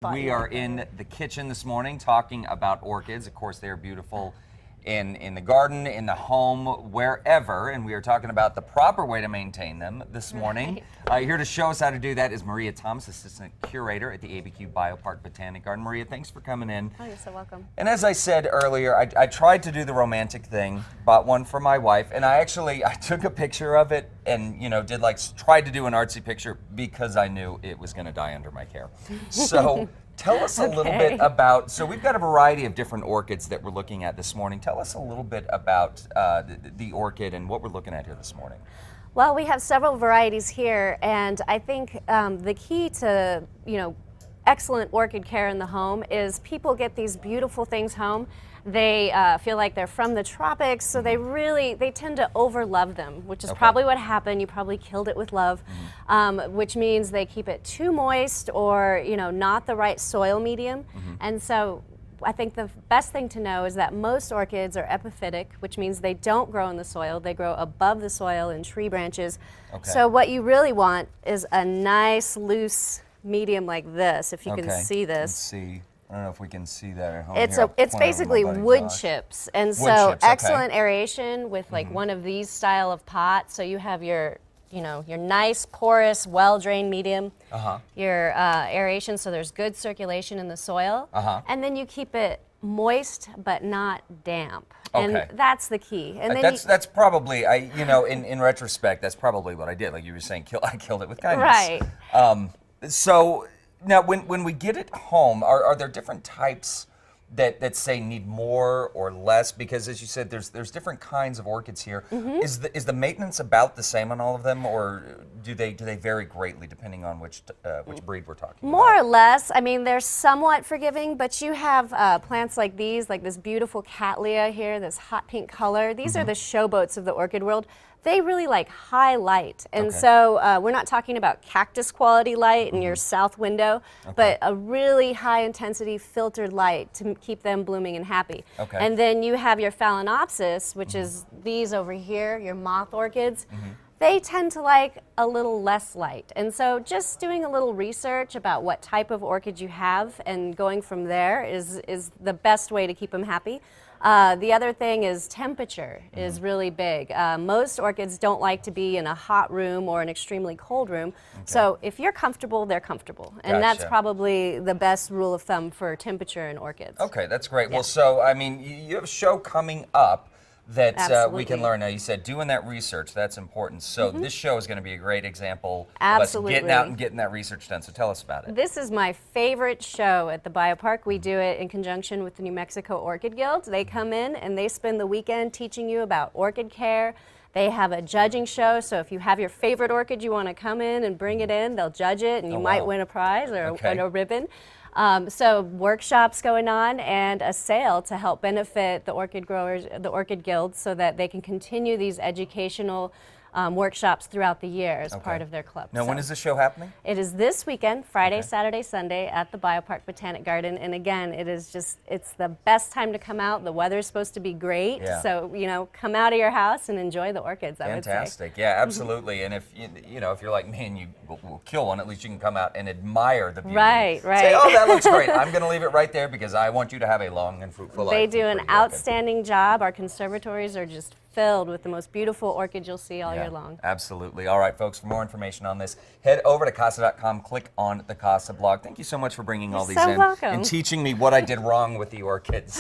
We are in the kitchen this morning talking about orchids. Of course, they're beautiful in the garden, in the home, wherever, and we are talking about the proper way to maintain them this morning. Here to show us how to do that is Maria Thomas, Assistant Curator at the ABQ Biopark Botanic Garden. Maria, thanks for coming in. Oh, you're so welcome. And as I said earlier, I tried to do the romantic thing, bought one for my wife, and I took a picture of it and, you know, tried to do an artsy picture because I knew it was gonna die under my care. So. Tell us a little bit about, so we've got a variety of different orchids that we're looking at this morning. Tell us a little bit about the orchid and what we're looking at here this morning. Well, we have several varieties here, and I think the key to, excellent orchid care in the home is people get these beautiful things home. They feel like they're from the tropics, so they tend to overlove them, which is probably what happened. You probably killed it with love, which means they keep it too moist or, not the right soil medium. And so I think the best thing to know is that most orchids are epiphytic, which means they don't grow in the soil. They grow above the soil in tree branches. So what you really want is a nice, loose medium like this, if you can see this. Let's see. I don't know if we can see that at home. It's basically wood chips, and so excellent aeration with like one of these style of pots. So you have your, your nice porous, well-drained medium. Your aeration, so there's good circulation in the soil, and then you keep it moist but not damp, and that's the key. And then that's probably in retrospect, that's probably what I did. Like you were saying, I killed it with kindness. Right. So. Now, when we get it home, are there different types that say need more or less? Because as you said, there's different kinds of orchids here. Is the maintenance about the same on all of them, or do they vary greatly depending on which breed we're talking about? More or less. I mean, they're somewhat forgiving, but you have plants like these, like this beautiful cattleya here, this hot pink color. These are the showboats of the orchid world. They really like high light, and so we're not talking about cactus quality light in your south window, but a really high intensity filtered light to keep them blooming and happy. And then you have your phalaenopsis, which is these over here, your moth orchids. They tend to like a little less light, and so just doing a little research about what type of orchid you have and going from there is the best way to keep them happy. The other thing is temperature is really big. Most orchids don't like to be in a hot room or an extremely cold room. So if you're comfortable, they're comfortable. And that's probably the best rule of thumb for temperature in orchids. Okay, that's great. Well, so, I mean, you have a show coming up that we can learn. Now, you said doing that research, that's important. So this show is going to be a great example of us getting out and getting that research done. So tell us about it. This is my favorite show at the Biopark. We do it in conjunction with the New Mexico Orchid Guild. They come in and they spend the weekend teaching you about orchid care. They have a judging show, so if you have your favorite orchid you want to come in and bring it in, they'll judge it, and you might win a prize or win a ribbon. So workshops going on and a sale to help benefit the orchid growers, the Orchid Guild, so that they can continue these educational workshops throughout the year as part of their club. Now, when is the show happening? It is this weekend, Friday, Saturday, Sunday at the Biopark Botanic Garden. And again, it's the best time to come out. The weather's supposed to be great. So, come out of your house and enjoy the orchids, I would say. Fantastic. Yeah, absolutely. And if you're like me and you will kill one, at least you can come out and admire the beauty. Right. Say, oh, that looks great. I'm going to leave it right there because I want you to have a long and fruitful life. They do an outstanding job. Our conservatories are just filled with the most beautiful orchids you'll see all year long. Absolutely. All right, folks, for more information on this, head over to casa.com, click on the Casa blog. Thank you so much for bringing all these in welcome. and teaching me what I did wrong with the orchids.